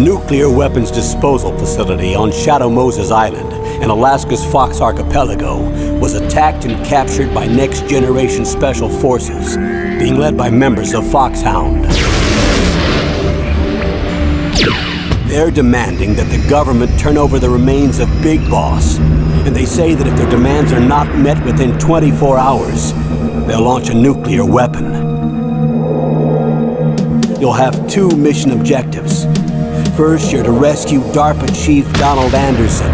Nuclear weapons disposal facility on Shadow Moses Island in Alaska's Fox Archipelago was attacked and captured by next-generation special forces, being led by members of Foxhound. They're demanding that the government turn over the remains of Big Boss, and they say that if their demands are not met within 24 hours, they'll launch a nuclear weapon. You'll have two mission objectives. First, you're to rescue DARPA Chief Donald Anderson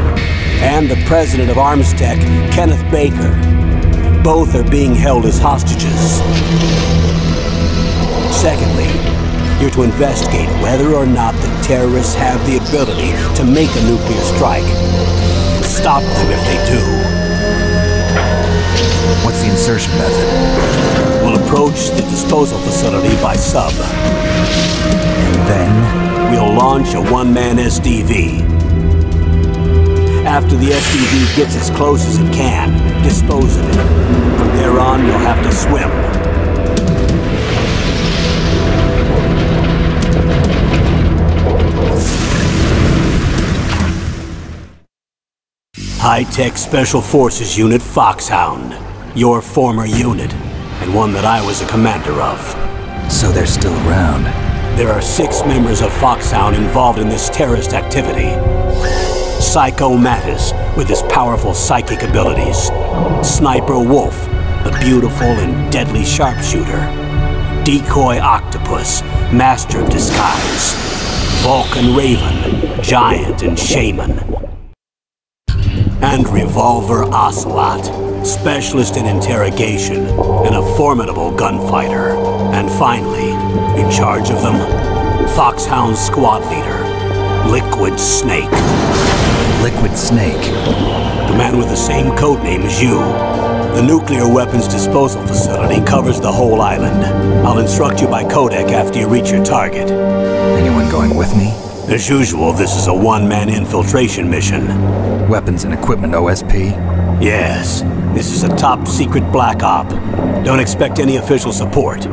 and the President of Armstech, Kenneth Baker. Both are being held as hostages. Secondly, you're to investigate whether or not the terrorists have the ability to make a nuclear strike and stop them if they do. What's the insertion method? We'll approach the disposal facility by sub. And then? We'll launch a one-man SDV. After the SDV gets as close as it can, dispose of it. From there on, you'll have to swim. High-Tech Special Forces Unit Foxhound. Your former unit, and one that I was a commander of. So they're still around. There are 6 members of Foxhound involved in this terrorist activity. Psycho Mantis, with his powerful psychic abilities. Sniper Wolf, the beautiful and deadly sharpshooter. Decoy Octopus, master of disguise. Vulcan Raven, giant and shaman. And Revolver Ocelot, specialist in interrogation and a formidable gunfighter. And finally, in charge of them, Foxhound squad leader, Liquid Snake. Liquid Snake? The man with the same codename as you. The nuclear weapons disposal facility covers the whole island. I'll instruct you by Codec after you reach your target. Anyone going with me? As usual, this is a one-man infiltration mission. Weapons and equipment OSP? Yes. This is a top-secret black op. Don't expect any official support.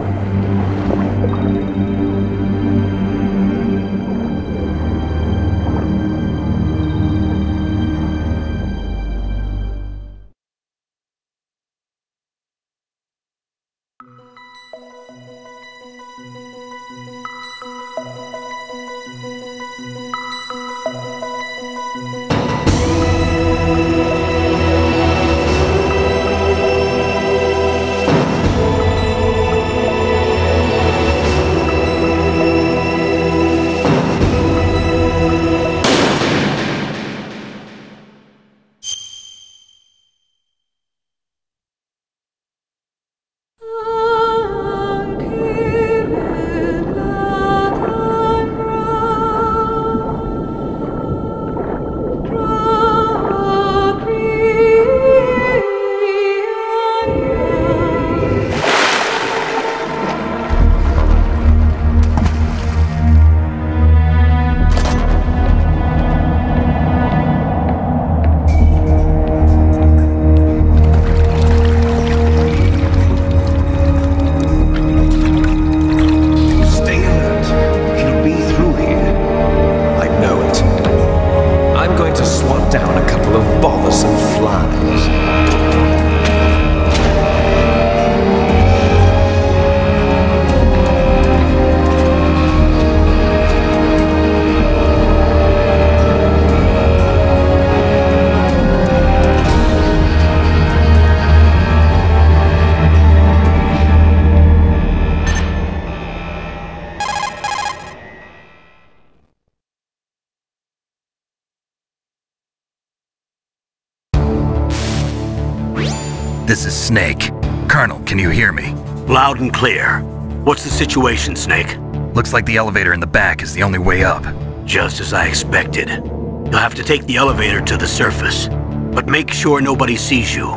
This is Snake. Colonel, can you hear me? Loud and clear. What's the situation, Snake? Looks like the elevator in the back is the only way up. Just as I expected. You'll have to take the elevator to the surface, but make sure nobody sees you.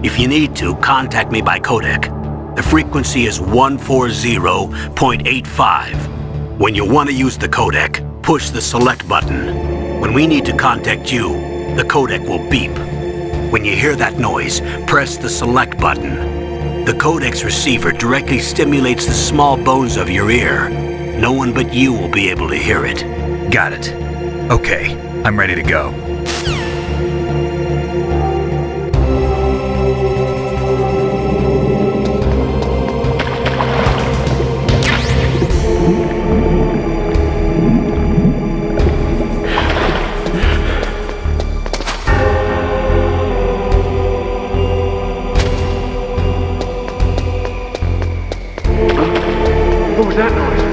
If you need to, contact me by codec. The frequency is 140.85. When you want to use the codec, push the select button. When we need to contact you, the codec will beep. When you hear that noise, press the select button. The codec's receiver directly stimulates the small bones of your ear. No one but you will be able to hear it. Got it. Okay, I'm ready to go. What was that noise?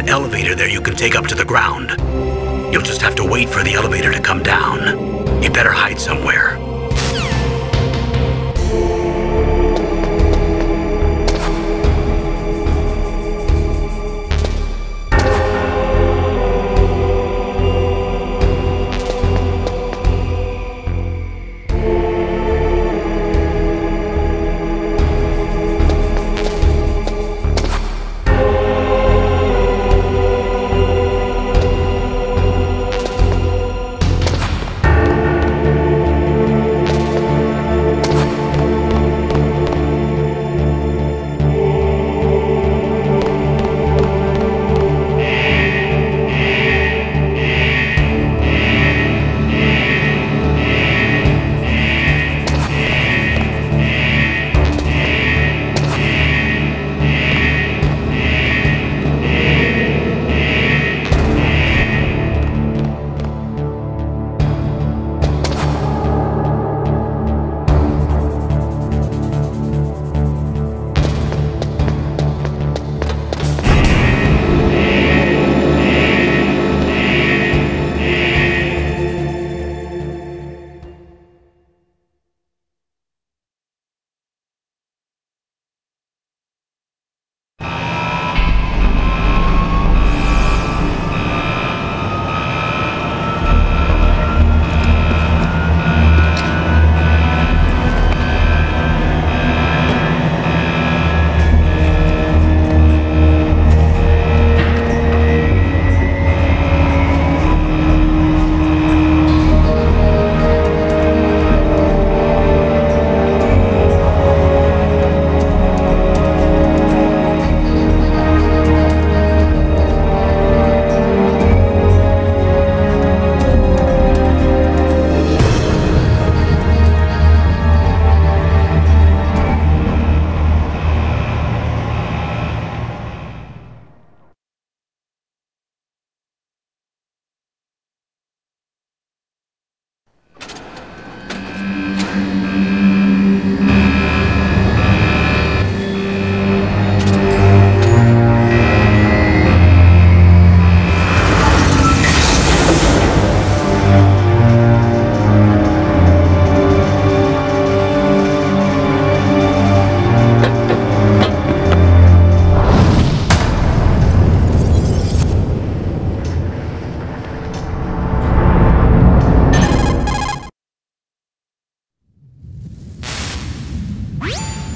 Elevator there you can take up to the ground. You'll just have to wait for the elevator to come down. You better hide somewhere.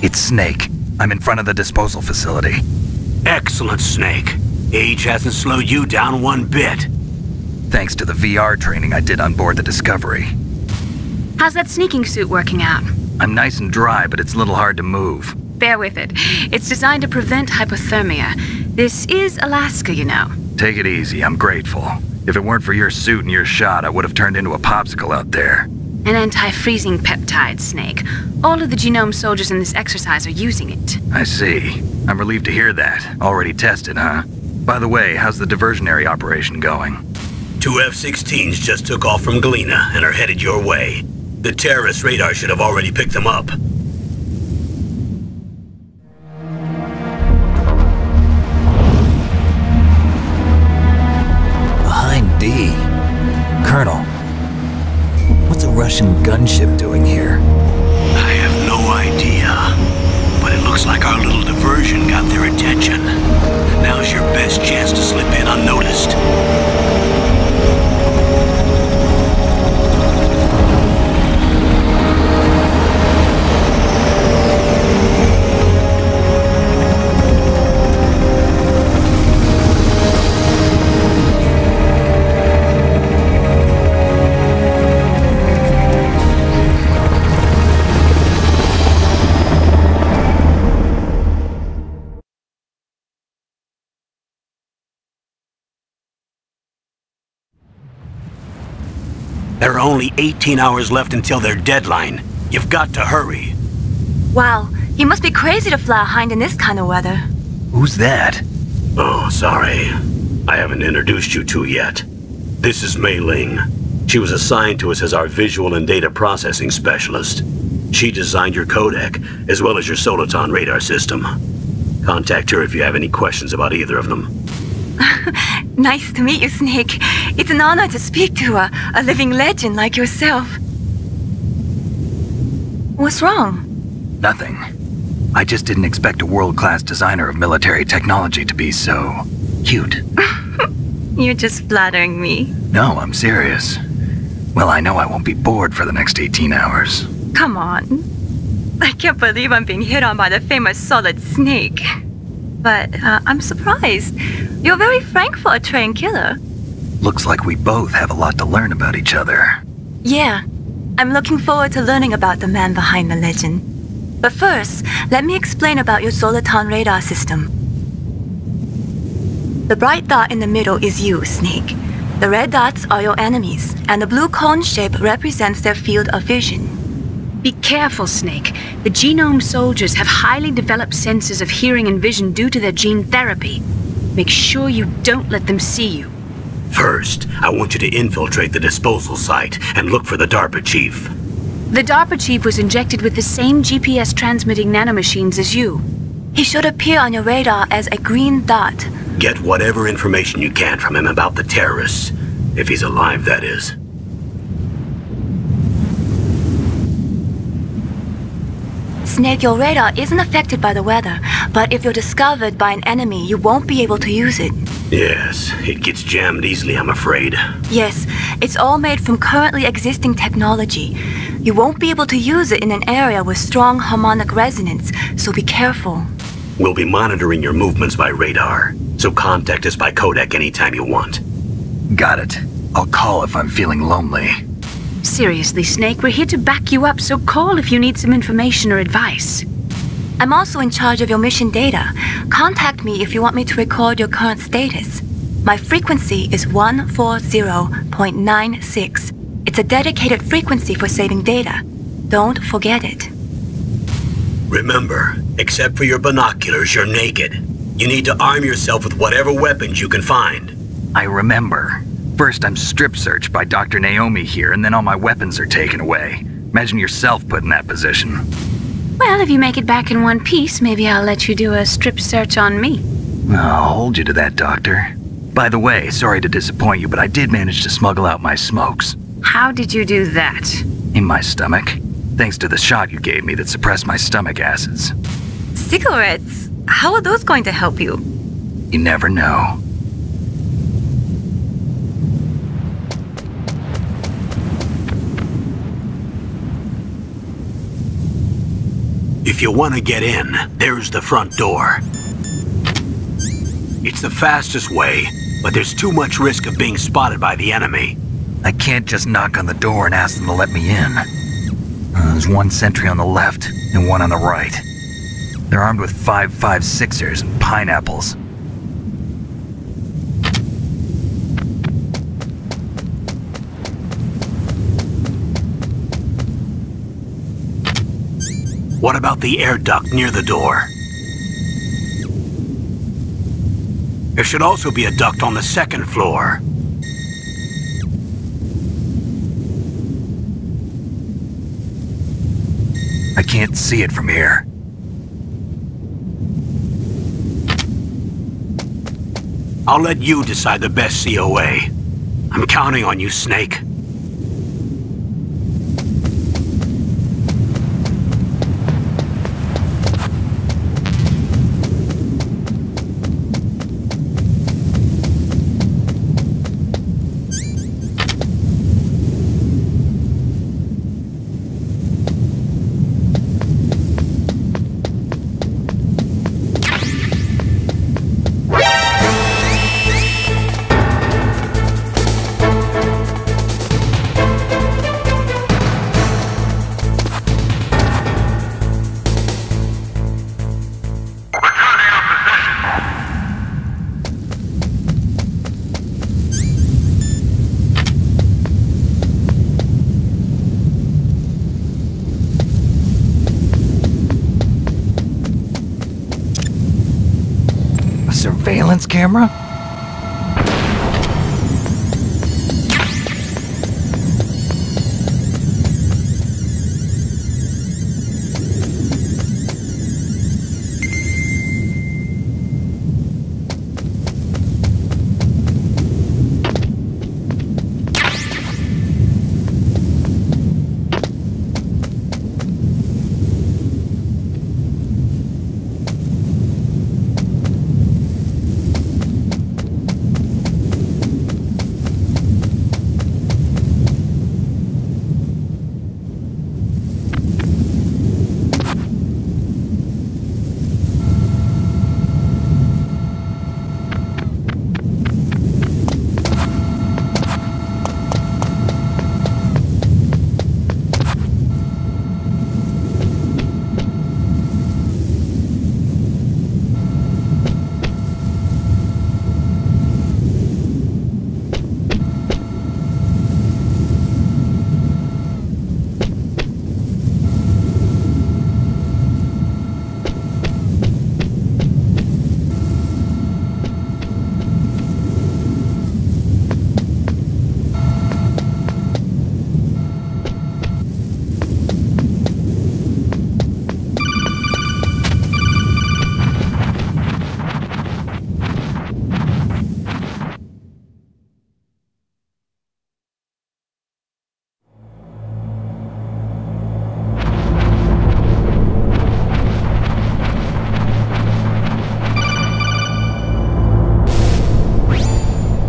It's Snake. I'm in front of the disposal facility. Excellent, Snake. Age hasn't slowed you down one bit. Thanks to the VR training I did on board the Discovery. How's that sneaking suit working out? I'm nice and dry, but it's a little hard to move. Bear with it. It's designed to prevent hypothermia. This is Alaska, you know. Take it easy, I'm grateful. If it weren't for your suit and your shot, I would have turned into a popsicle out there. An anti-freezing peptide, Snake. All of the genome soldiers in this exercise are using it. I see. I'm relieved to hear that. Already tested, huh? By the way, how's the diversionary operation going? 2 F-16s just took off from Galena and are headed your way. The terrorist radar should have already picked them up. Behind D. Colonel, what's a Russian gunship doing here? I have no idea, but it looks like our little diversion got their attention. Now's your best chance to slip in unnoticed. There are only 18 hours left until their deadline. You've got to hurry. Wow, you must be crazy to fly a hind in this kind of weather. Who's that? Oh, sorry. I haven't introduced you to yet. This is Mei-Ling. She was assigned to us as our visual and data processing specialist. She designed your codec, as well as your Soliton radar system. Contact her if you have any questions about either of them. Nice to meet you, Snake. It's an honor to speak to a living legend like yourself. What's wrong? Nothing. I just didn't expect a world-class designer of military technology to be so cute. You're just flattering me. No, I'm serious. Well, I know I won't be bored for the next 18 hours. Come on. I can't believe I'm being hit on by the famous Solid Snake. But I'm surprised. You're very frank for a trained killer. Looks like we both have a lot to learn about each other. Yeah, I'm looking forward to learning about the man behind the legend. But first, let me explain about your Soliton radar system. The bright dot in the middle is you, Snake. The red dots are your enemies, and the blue cone shape represents their field of vision. Be careful, Snake. The genome soldiers have highly developed senses of hearing and vision due to their gene therapy. Make sure you don't let them see you. First, I want you to infiltrate the disposal site and look for the DARPA chief. The DARPA chief was injected with the same GPS transmitting nanomachines as you. He should appear on your radar as a green dot. Get whatever information you can from him about the terrorists. If he's alive, that is. Snake, your radar isn't affected by the weather, but if you're discovered by an enemy, you won't be able to use it. Yes, it gets jammed easily, I'm afraid. Yes, it's all made from currently existing technology. You won't be able to use it in an area with strong harmonic resonance, so be careful. We'll be monitoring your movements by radar, so contact us by codec anytime you want. Got it. I'll call if I'm feeling lonely. Seriously, Snake, we're here to back you up, so call if you need some information or advice. I'm also in charge of your mission data. Contact me if you want me to record your current status. My frequency is 140.96. It's a dedicated frequency for saving data. Don't forget it. Remember, except for your binoculars, you're naked. You need to arm yourself with whatever weapons you can find. I remember. First, I'm strip searched by Dr. Naomi here, and then all my weapons are taken away. Imagine yourself put in that position. Well, if you make it back in one piece, maybe I'll let you do a strip search on me. I'll hold you to that, Doctor. By the way, sorry to disappoint you, but I did manage to smuggle out my smokes. How did you do that? In my stomach. Thanks to the shot you gave me that suppressed my stomach acids. Cigarettes? How are those going to help you? You never know. If you want to get in, there's the front door. It's the fastest way, but there's too much risk of being spotted by the enemy. I can't just knock on the door and ask them to let me in. There's one sentry on the left and one on the right. They're armed with 5.56ers and pineapples. What about the air duct near the door? There should also be a duct on the second floor. I can't see it from here. I'll let you decide the best COA. I'm counting on you, Snake. Surveillance camera?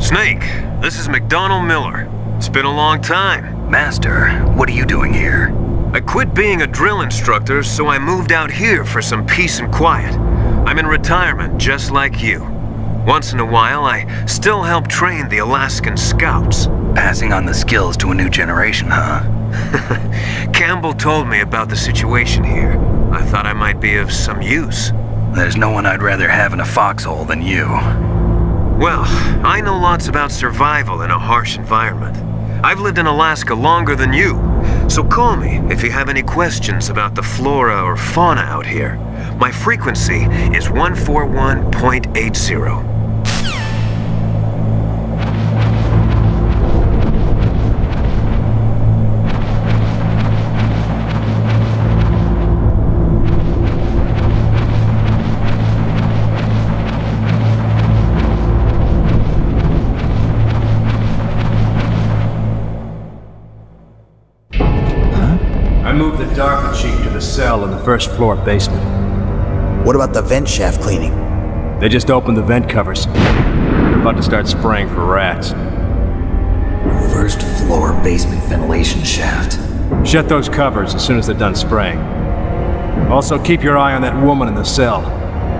Snake, this is McDonald Miller. It's been a long time. Master, what are you doing here? I quit being a drill instructor, so I moved out here for some peace and quiet. I'm in retirement, just like you. Once in a while, I still help train the Alaskan Scouts. Passing on the skills to a new generation, huh? Campbell told me about the situation here. I thought I might be of some use. There's no one I'd rather have in a foxhole than you. Well, I know lots about survival in a harsh environment. I've lived in Alaska longer than you, so call me if you have any questions about the flora or fauna out here. My frequency is 141.80. I moved the DARPA chief to the cell in the first floor basement. What about the vent shaft cleaning? They just opened the vent covers. They're about to start spraying for rats. First floor basement ventilation shaft. Shut those covers as soon as they're done spraying. Also, keep your eye on that woman in the cell.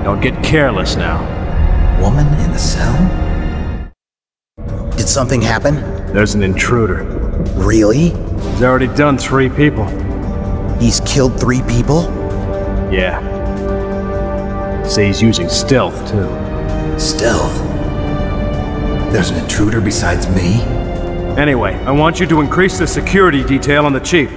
Don't get careless now. Woman in the cell? Did something happen? There's an intruder. Really? He's already done 3 people. He's killed 3 people? Yeah. Say he's using stealth, too. Stealth? There's an intruder besides me? Anyway, I want you to increase the security detail on the chief.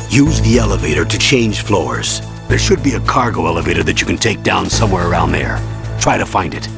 Use the elevator to change floors. There should be a cargo elevator that you can take down somewhere around there. Try to find it.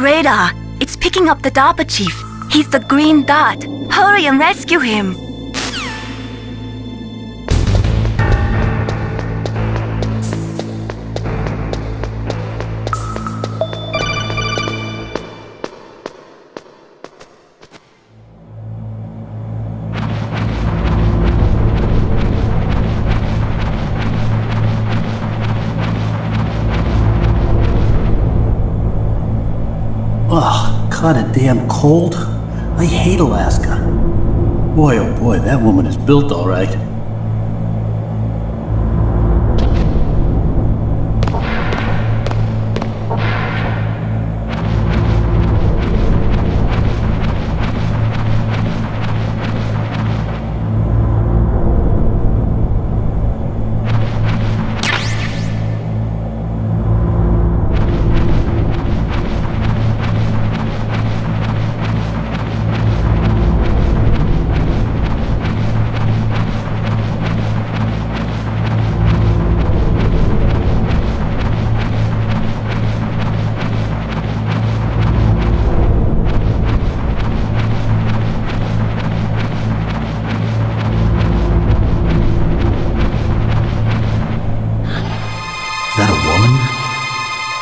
Radar. It's picking up the DARPA chief. He's the green dot. Hurry and rescue him. Ugh, kinda damn cold. I hate Alaska. Boy, oh boy, that woman is built all right.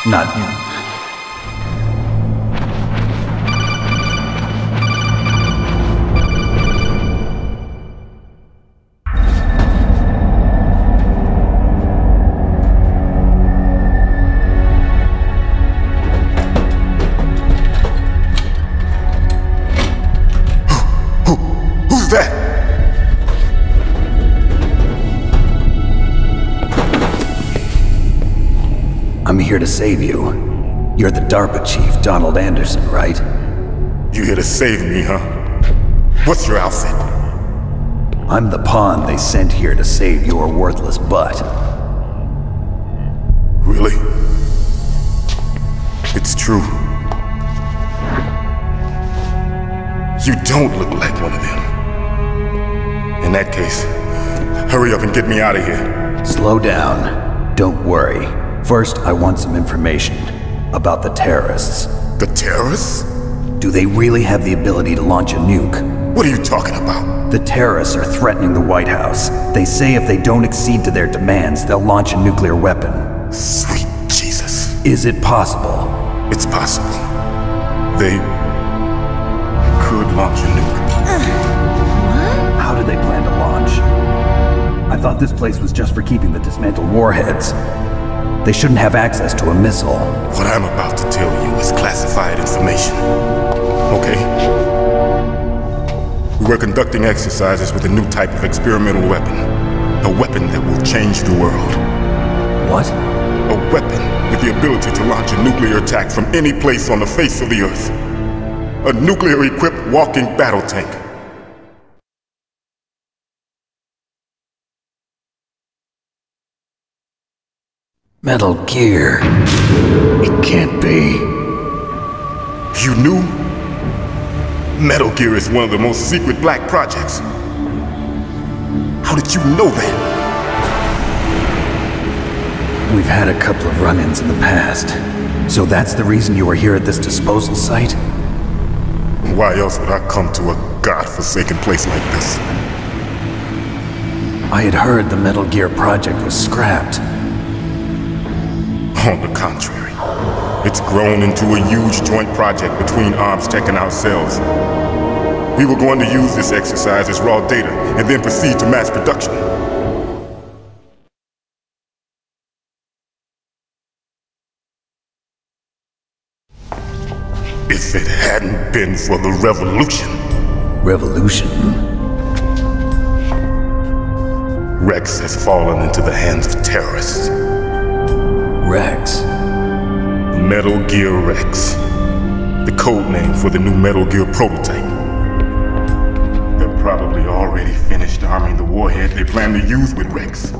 Not him. I'm here to save you. You're the DARPA chief, Donald Anderson, right? You here to save me, huh? What's your outfit? I'm the pawn they sent here to save your worthless butt. Really? It's true. You don't look like one of them. In that case, hurry up and get me out of here. Slow down. Don't worry. First, I want some information about the terrorists. The terrorists? Do they really have the ability to launch a nuke? What are you talking about? The terrorists are threatening the White House. They say if they don't accede to their demands, they'll launch a nuclear weapon. Sweet Jesus. Is it possible? It's possible. They could launch a nuke. How do they plan to launch? I thought this place was just for keeping the dismantled warheads. They shouldn't have access to a missile. What I'm about to tell you is classified information. Okay? We were conducting exercises with a new type of experimental weapon. A weapon that will change the world. What? A weapon with the ability to launch a nuclear attack from any place on the face of the Earth. A nuclear-equipped walking battle tank. Metal Gear. It can't be. You knew? Metal Gear is one of the most secret black projects. How did you know that? We've had a couple of run-ins in the past. So that's the reason you were here at this disposal site? Why else would I come to a godforsaken place like this? I had heard the Metal Gear project was scrapped. On the contrary, it's grown into a huge joint project between Arms Tech and ourselves. We were going to use this exercise as raw data and then proceed to mass production. If it hadn't been for the revolution. Revolution? Rex has fallen into the hands of terrorists. Rex? Metal Gear Rex. The code name for the new Metal Gear prototype. They're probably already finished arming the warhead they plan to use with Rex.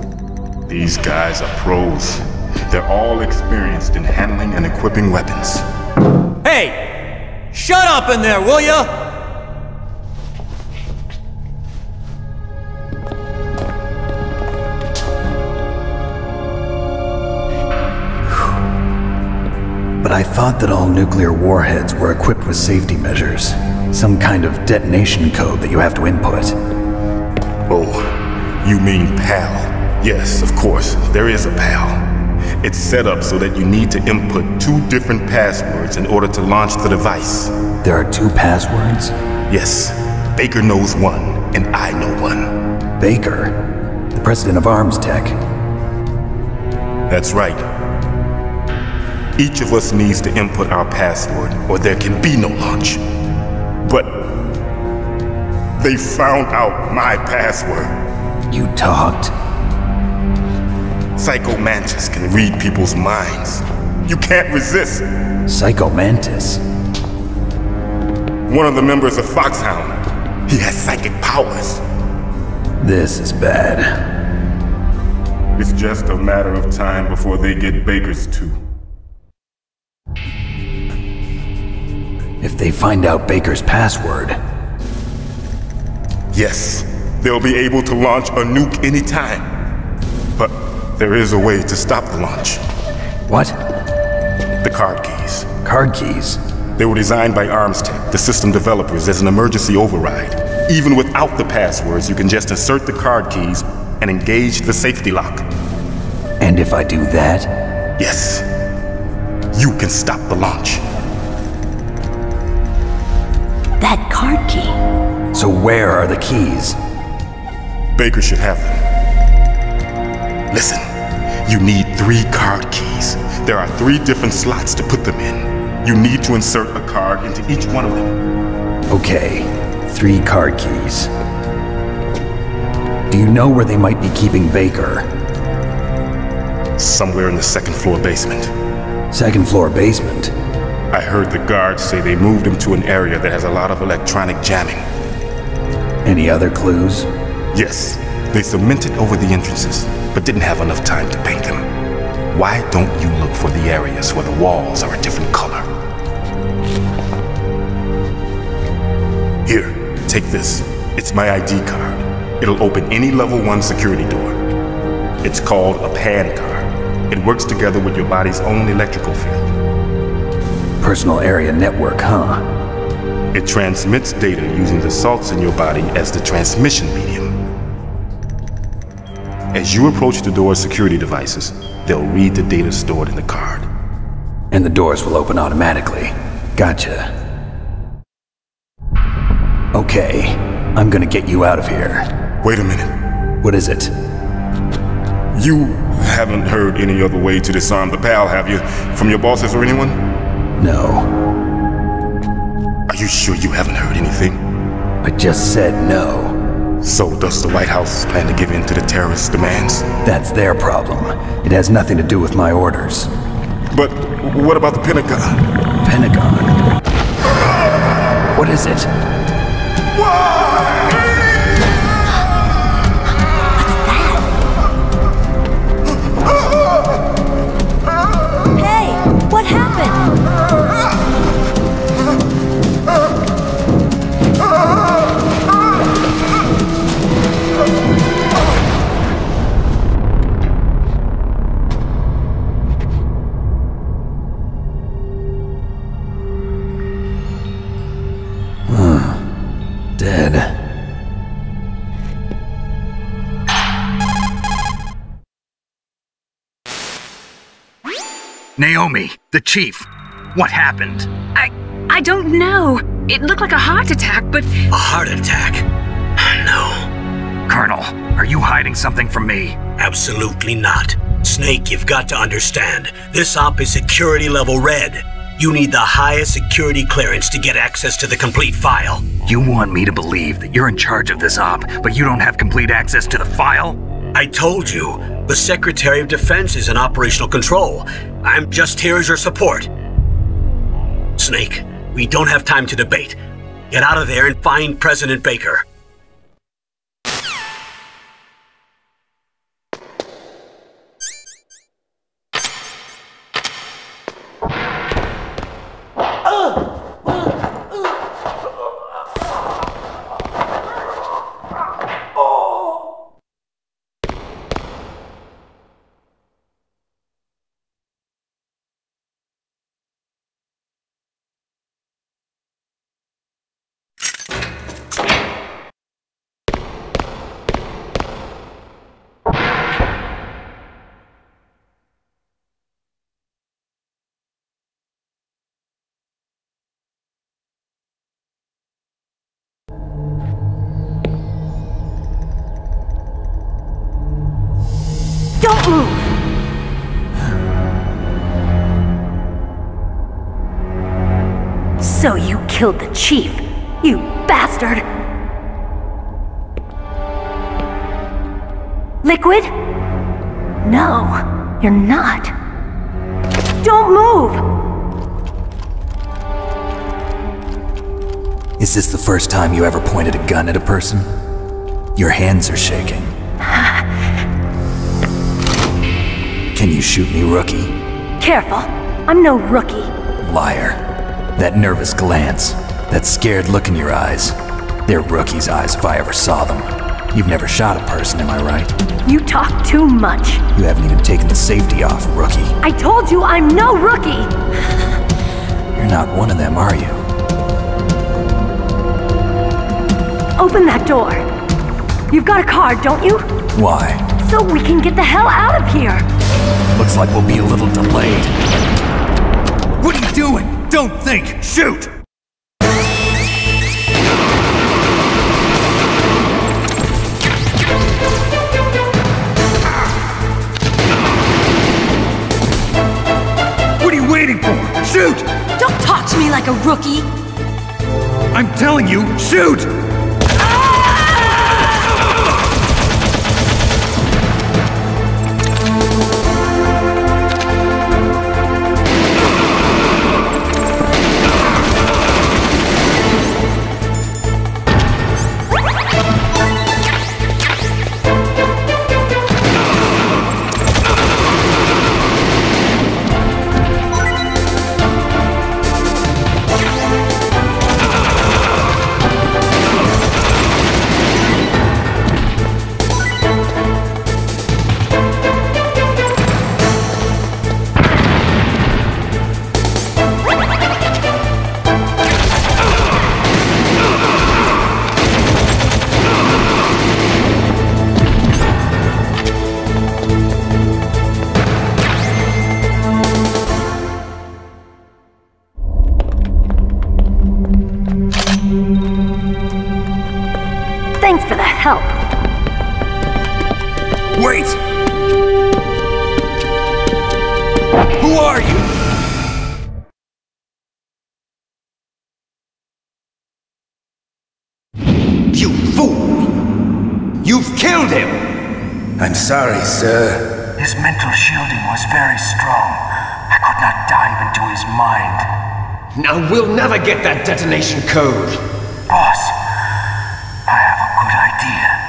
These guys are pros. They're all experienced in handling and equipping weapons. Hey! Shut up in there, will ya? But I thought that all nuclear warheads were equipped with safety measures. Some kind of detonation code that you have to input. Oh, you mean PAL? Yes, of course, there is a PAL. It's set up so that you need to input 2 different passwords in order to launch the device. There are 2 passwords? Yes. Baker knows one, and I know one. Baker? The president of Arms Tech? That's right. Each of us needs to input our password, or there can be no launch. But they found out my password. You talked? Psycho Mantis can read people's minds. You can't resist. Psycho Mantis? One of the members of Foxhound. He has psychic powers. This is bad. It's just a matter of time before they get Baker's too. If they find out Baker's password... Yes, they'll be able to launch a nuke anytime. But there is a way to stop the launch. What? The card keys. Card keys? They were designed by Arms Tech, the system developers, as an emergency override. Even without the passwords, you can just insert the card keys and engage the safety lock. And if I do that? Yes. You can stop the launch. That card key. So where are the keys? Baker should have them. Listen, you need 3 card keys. There are 3 different slots to put them in. You need to insert a card into each one of them. Okay, 3 card keys. Do you know where they might be keeping Baker? Somewhere in the second floor basement. Second floor basement? I heard the guards say they moved him to an area that has a lot of electronic jamming. Any other clues? Yes. They cemented over the entrances, but didn't have enough time to paint them. Why don't you look for the areas where the walls are a different color? Here, take this. It's my ID card. It'll open any level 1 security door. It's called a PAN card. It works together with your body's own electrical field. Personal area network, huh? It transmits data using the salts in your body as the transmission medium. As you approach the door's security devices, they'll read the data stored in the card. And the doors will open automatically. Gotcha. Okay, I'm gonna get you out of here. Wait a minute. What is it? You haven't heard any other way to disarm the PAL, have you? From your bosses or anyone? No. Are you sure you haven't heard anything? I just said no. So does the White House plan to give in to the terrorists' demands? That's their problem. It has nothing to do with my orders. But what about the Pentagon? Pentagon? What is it? Hey, what happened? Dead. Naomi, the chief. What happened? I don't know. It looked like a heart attack, but... A heart attack? No. Colonel, are you hiding something from me? Absolutely not. Snake, you've got to understand. This op is security level red. You need the highest security clearance to get access to the complete file. You want me to believe that you're in charge of this op, but you don't have complete access to the file? I told you, the Secretary of Defense is in operational control. I'm just here as your support. Snake, we don't have time to debate. Get out of there and find President Baker. Don't move! So you killed the chief, you bastard! Liquid? No, you're not. Don't move! Is this the first time you ever pointed a gun at a person? Your hands are shaking. Can you shoot me, rookie? Careful, I'm no rookie. Liar. That nervous glance, that scared look in your eyes. They're rookie's eyes if I ever saw them. You've never shot a person, am I right? You talk too much. You haven't even taken the safety off, rookie. I told you I'm no rookie! You're not one of them, are you? Open that door. You've got a card, don't you? Why? So we can get the hell out of here! Looks like we'll be a little delayed. What are you doing? Don't think! Shoot! What are you waiting for? Shoot! Don't talk to me like a rookie! I'm telling you, shoot! Wait! Who are you? You fool! You've killed him! I'm sorry, sir. His mental shielding was very strong. I could not dive into his mind. Now we'll never get that detonation code. Boss, I have a good idea.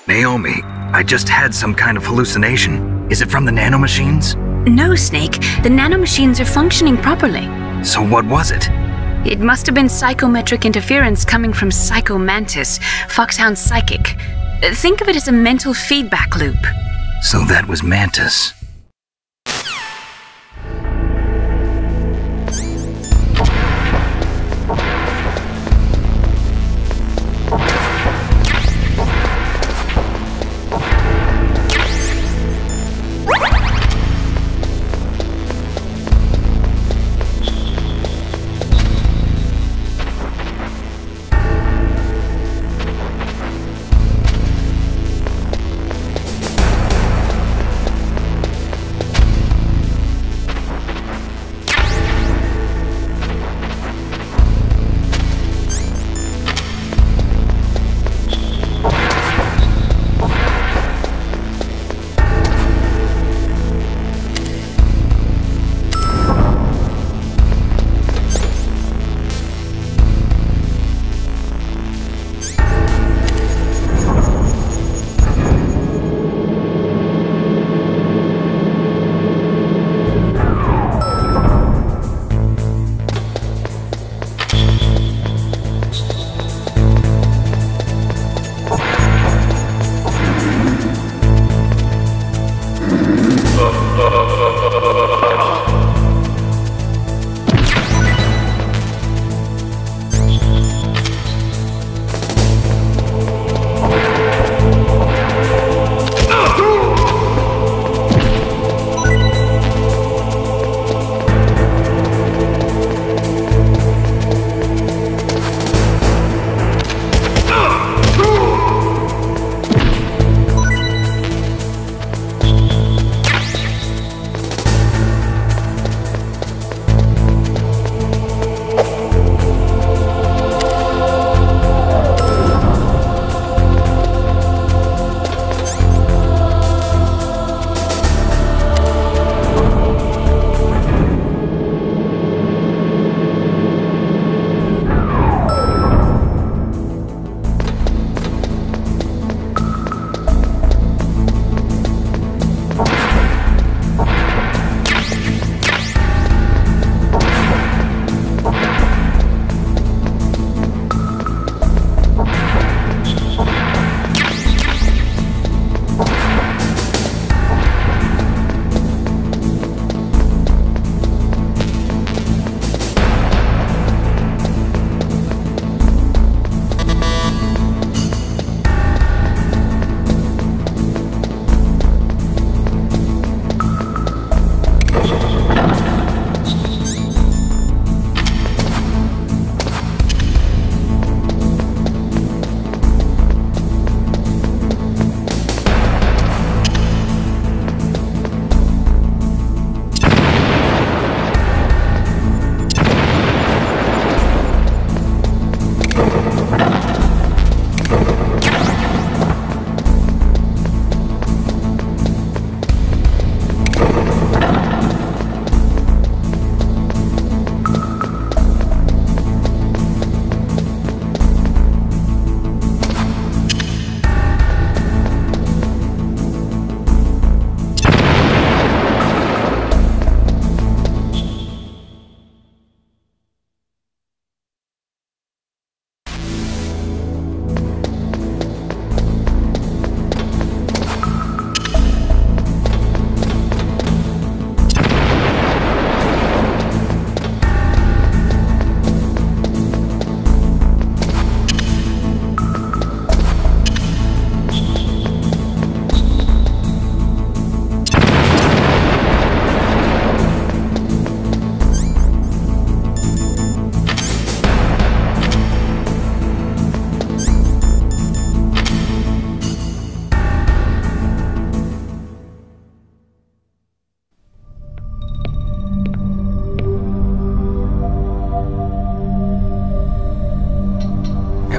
Naomi, I just had some kind of hallucination. Is it from the nanomachines? No, Snake. The nanomachines are functioning properly. So what was it? It must have been psychometric interference coming from Psycho Mantis, Foxhound's psychic. Think of it as a mental feedback loop. So that was Mantis.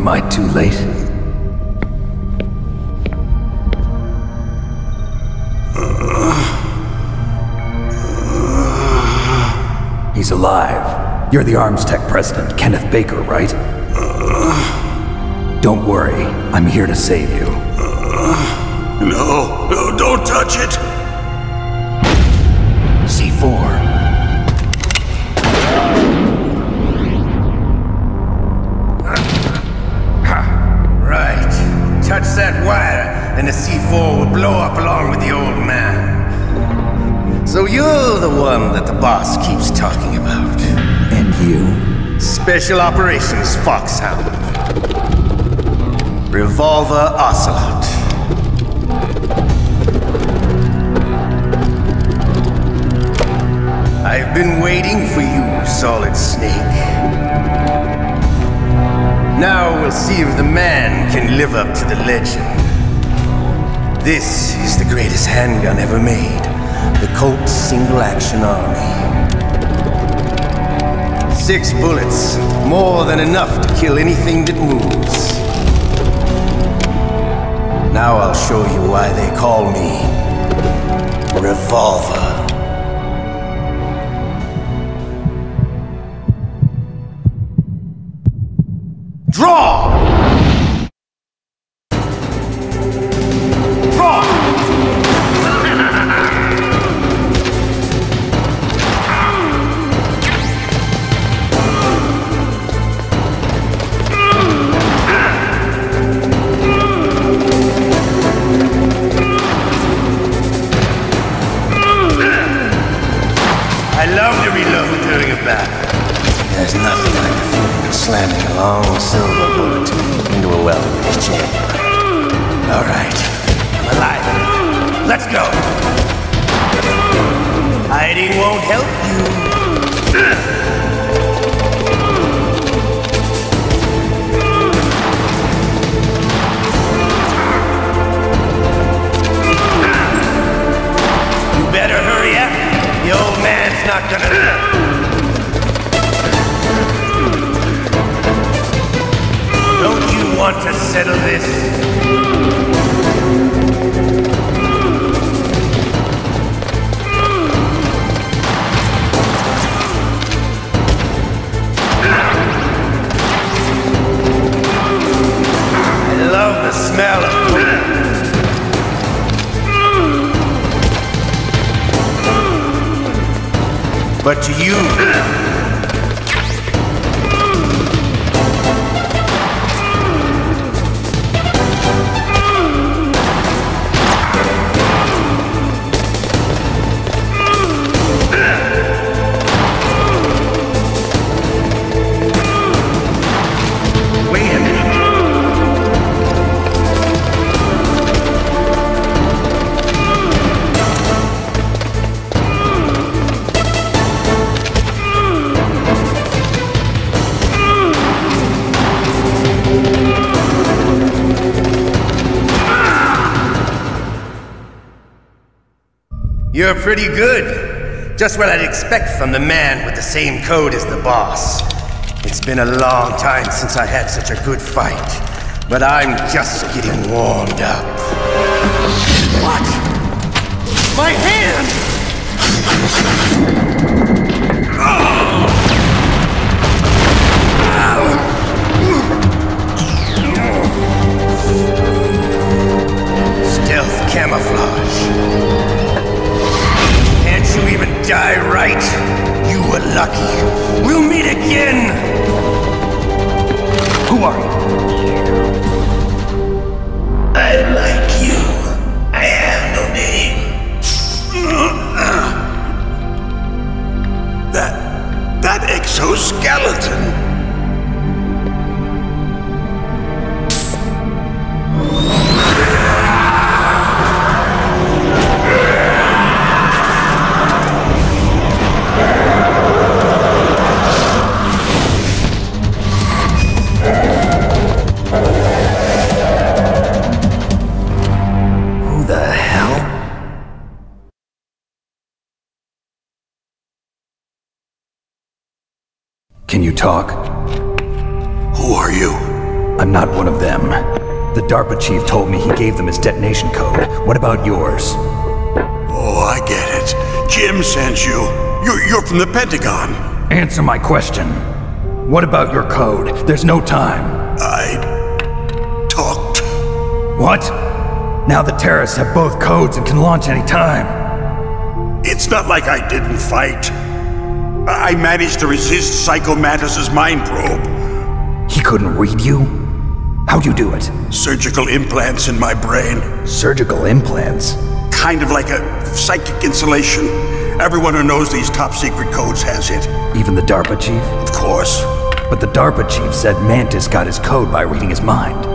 Am I too late? He's alive. You're the arms tech president, Kenneth Baker, right? Don't worry, I'm here to save you. No, don't touch it! C4. Right. Touch that wire, and the C4 will blow up along with the old man. So you're the one that the boss keeps talking about. And you? Special Operations Foxhound. Revolver Ocelot. I've been waiting for you, Solid Snake. Now we'll see if the man can live up to the legend. This is the greatest handgun ever made. The Colt Single Action Army. 6 bullets, more than enough to kill anything that moves. Now I'll show you why they call me Revolver. Draw! There's nothing like the feeling of slamming a long silver bullet into a well-placed chamber. All right, I'm alive. Let's go. Hiding won't help you. You better hurry up. The old man's not gonna... Don't you want to settle this? I love the smell of food. But to you... You're pretty good. Just what I'd expect from the man with the same code as the boss. It's been a long time since I had such a good fight, but I'm just getting warmed up. What? My hand! Stealth camouflage. You even die right? You were lucky. We'll meet again! Who are you? I like you. I have no name. That exoskeleton. Can you talk? Who are you? I'm not one of them. The DARPA chief told me he gave them his detonation code. What about yours? Oh, I get it. Jim sent you. You're from the Pentagon. Answer my question. What about your code? There's no time. I talked. What? Now the terrorists have both codes and can launch any time. It's not like I didn't fight. I managed to resist Psycho Mantis' mind probe. He couldn't read you? How'd you do it? Surgical implants in my brain. Surgical implants? Kind of like a psychic insulation. Everyone who knows these top secret codes has it. Even the DARPA chief? Of course. But the DARPA chief said Mantis got his code by reading his mind.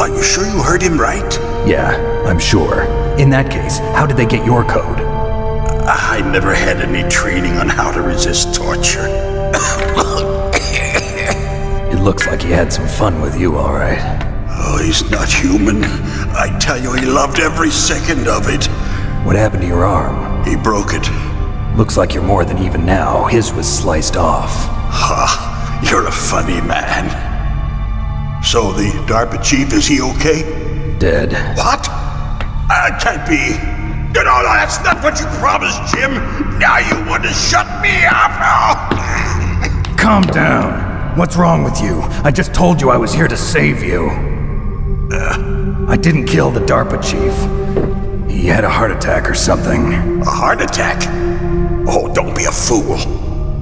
Are you sure you heard him right? Yeah, I'm sure. In that case, how did they get your code? I never had any training on how to resist torture. It looks like he had some fun with you, all right. Oh, he's not human. I tell you, he loved every second of it. What happened to your arm? He broke it. Looks like you're more than even now. His was sliced off. Ha, you're a funny man. So the DARPA chief, is he okay? Dead. What? Can't be. No, that's not what you promised, Jim. Now you want to shut me up? Calm down. What's wrong with you? I just told you I was here to save you. I didn't kill the DARPA chief. He had a heart attack or something. A heart attack? Oh, don't be a fool.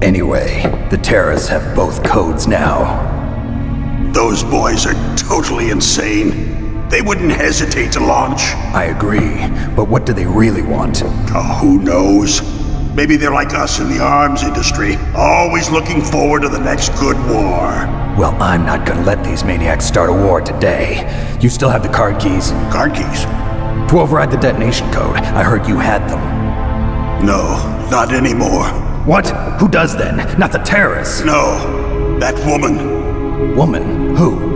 Anyway, the terrorists have both codes now. Those boys are totally insane. They wouldn't hesitate to launch. I agree, but what do they really want? Oh, who knows? Maybe they're like us in the arms industry, always looking forward to the next good war. Well, I'm not gonna let these maniacs start a war today. You still have the card keys? Card keys? To override the detonation code. I heard you had them. No, not anymore. What? Who does then? Not the terrorists? No, that woman. Woman? Who?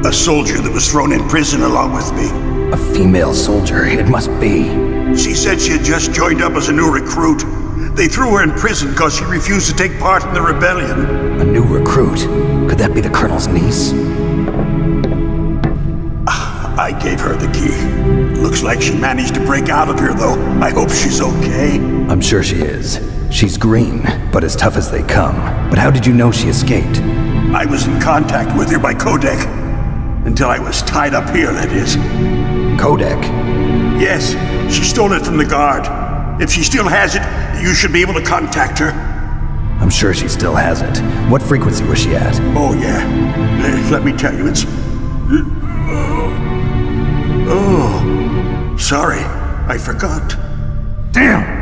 A soldier that was thrown in prison along with me. A female soldier, it must be. She said she had just joined up as a new recruit. They threw her in prison because she refused to take part in the rebellion. A new recruit? Could that be the Colonel's niece? I gave her the key. Looks like she managed to break out of here, though. I hope she's okay. I'm sure she is. She's green, but as tough as they come. But how did you know she escaped? I was in contact with her by Codec. Until I was tied up here, that is. Codec? Yes, she stole it from the guard. If she still has it, you should be able to contact her. I'm sure she still has it. What frequency was she at? Oh, yeah. Let me tell you, it's... Oh, sorry. I forgot. Damn!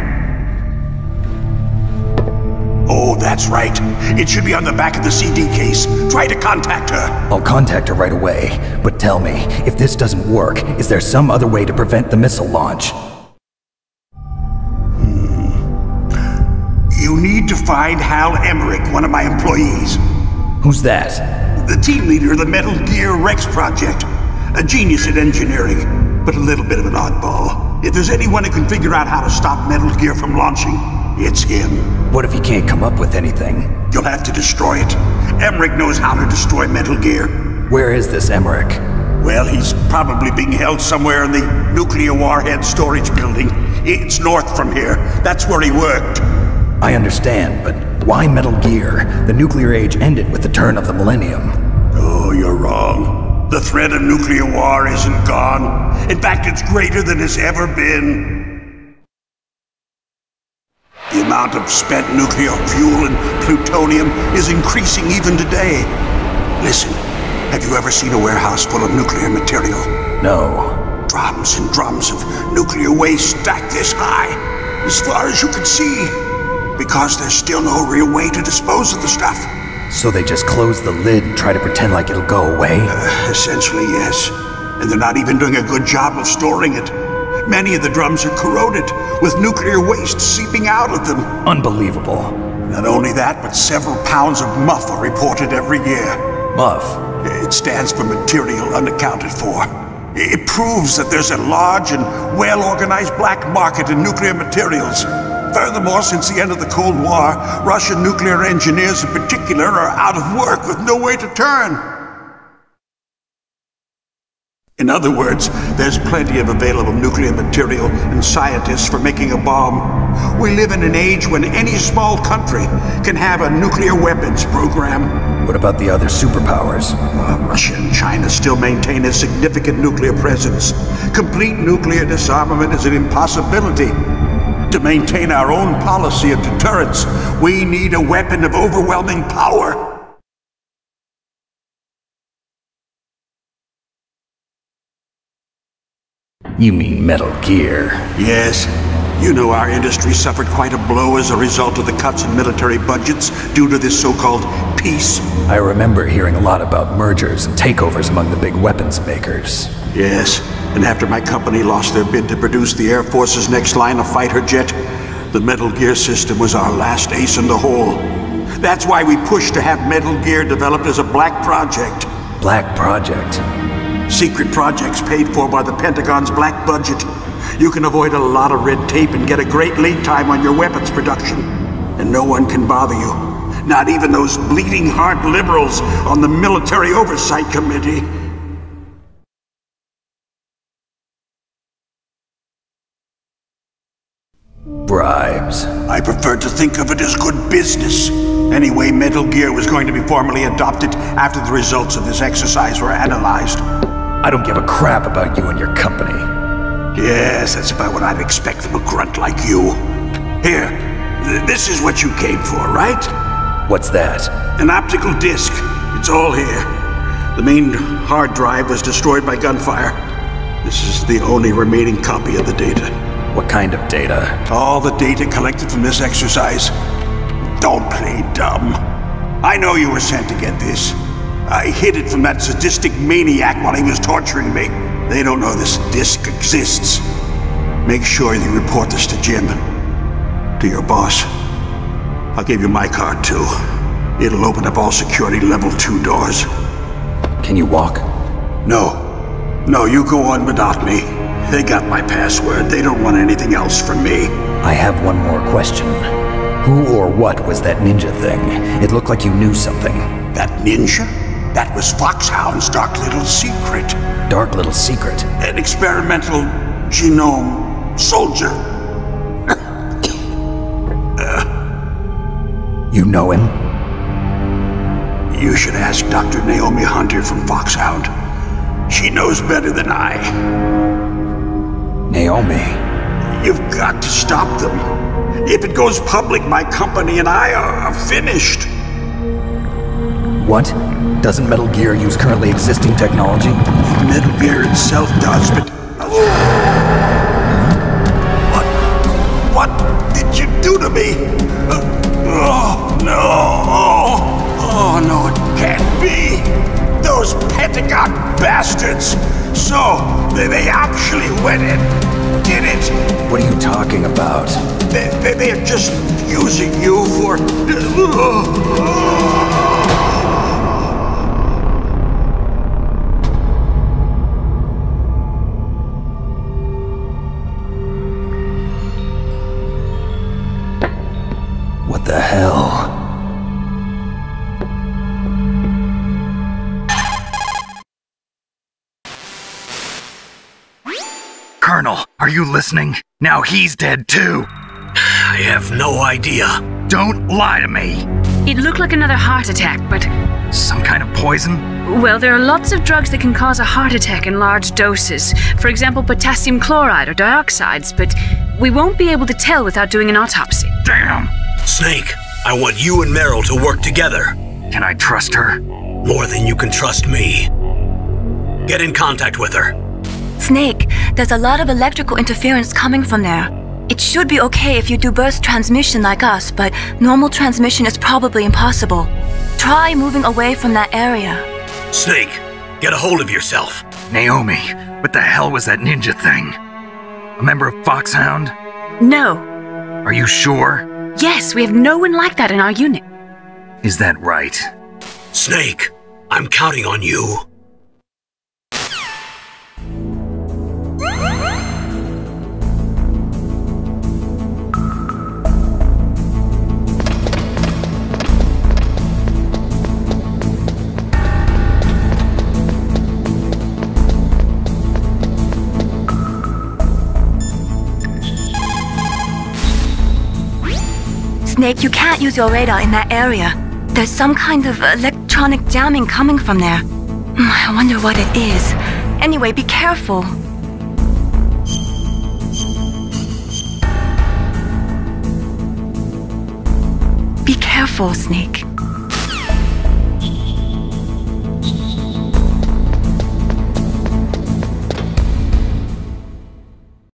Oh, that's right. It should be on the back of the CD case. Try to contact her. I'll contact her right away. But tell me, if this doesn't work, is there some other way to prevent the missile launch? You need to find Hal Emmerich, one of my employees. Who's that? The team leader of the Metal Gear Rex project. A genius at engineering, but a little bit of an oddball. If there's anyone who can figure out how to stop Metal Gear from launching, it's him. What if he can't come up with anything? You'll have to destroy it. Emmerich knows how to destroy Metal Gear. Where is this Emmerich? Well, he's probably being held somewhere in the nuclear warhead storage building. It's north from here. That's where he worked. I understand, but why Metal Gear? The nuclear age ended with the turn of the millennium. Oh, you're wrong. The threat of nuclear war isn't gone. In fact, it's greater than it's ever been. The amount of spent nuclear fuel and plutonium is increasing even today. Listen, have you ever seen a warehouse full of nuclear material? No. Drums and drums of nuclear waste stacked this high, as far as you can see. Because there's still no real way to dispose of the stuff. So they just close the lid and try to pretend like it'll go away? Essentially, yes. And they're not even doing a good job of storing it. Many of the drums are corroded, with nuclear waste seeping out of them. Unbelievable. Not only that, but several pounds of MUF are reported every year. MUF? It stands for material unaccounted for. It proves that there's a large and well-organized black market in nuclear materials. Furthermore, since the end of the Cold War, Russian nuclear engineers in particular are out of work with no way to turn. In other words, there's plenty of available nuclear material and scientists for making a bomb. We live in an age when any small country can have a nuclear weapons program. What about the other superpowers? Russia and China still maintain a significant nuclear presence. Complete nuclear disarmament is an impossibility. To maintain our own policy of deterrence, we need a weapon of overwhelming power. You mean Metal Gear? Yes. You know our industry suffered quite a blow as a result of the cuts in military budgets due to this so-called peace. I remember hearing a lot about mergers and takeovers among the big weapons makers. Yes, and after my company lost their bid to produce the Air Force's next line of fighter jet, the Metal Gear system was our last ace in the hole. That's why we pushed to have Metal Gear developed as a black project. Black project? Secret projects paid for by the Pentagon's black budget. You can avoid a lot of red tape and get a great lead time on your weapons production. And no one can bother you. Not even those bleeding heart liberals on the Military Oversight Committee. Bribes. I prefer to think of it as good business. Anyway, Metal Gear was going to be formally adopted after the results of this exercise were analyzed. I don't give a crap about you and your company. Yes, that's about what I'd expect from a grunt like you. Here, this is what you came for, right? What's that? An optical disc. It's all here. The main hard drive was destroyed by gunfire. This is the only remaining copy of the data. What kind of data? All the data collected from this exercise. Don't play dumb. I know you were sent to get this. I hid it from that sadistic maniac while he was torturing me. They don't know this disc exists. Make sure you report this to Jim. To your boss. I'll give you my card too. It'll open up all security level 2 doors. Can you walk? No. No, you go on without me. They got my password. They don't want anything else from me. I have one more question. Who or what was that ninja thing? It looked like you knew something. That ninja? That was Foxhound's dark little secret. Dark little secret? An experimental genome soldier. You know him? You should ask Dr. Naomi Hunter from Foxhound. She knows better than I. Naomi? You've got to stop them. If it goes public, my company and I are finished. What? Doesn't Metal Gear use currently existing technology? Metal Gear itself does, but... What did you do to me? Oh, no. Oh, no, it can't be. Those Pentagon bastards. So, they actually went in. Did it. What are you talking about? They're just using you for... What the hell? Colonel, are you listening? Now he's dead too. I have no idea. Don't lie to me. It looked like another heart attack, but... Some kind of poison? Well, there are lots of drugs that can cause a heart attack in large doses. For example, potassium chloride or dioxides, but we won't be able to tell without doing an autopsy. Damn! Snake, I want you and Meryl to work together. Can I trust her? More than you can trust me. Get in contact with her. Snake, there's a lot of electrical interference coming from there. It should be okay if you do burst transmission like us, but normal transmission is probably impossible. Try moving away from that area. Snake, get a hold of yourself. Naomi, what the hell was that ninja thing? A member of Foxhound? No. Are you sure? Yes, we have no one like that in our unit. Is that right? Snake, I'm counting on you. Snake, you can't use your radar in that area. There's some kind of electronic jamming coming from there. I wonder what it is. Anyway, be careful. Be careful, Snake.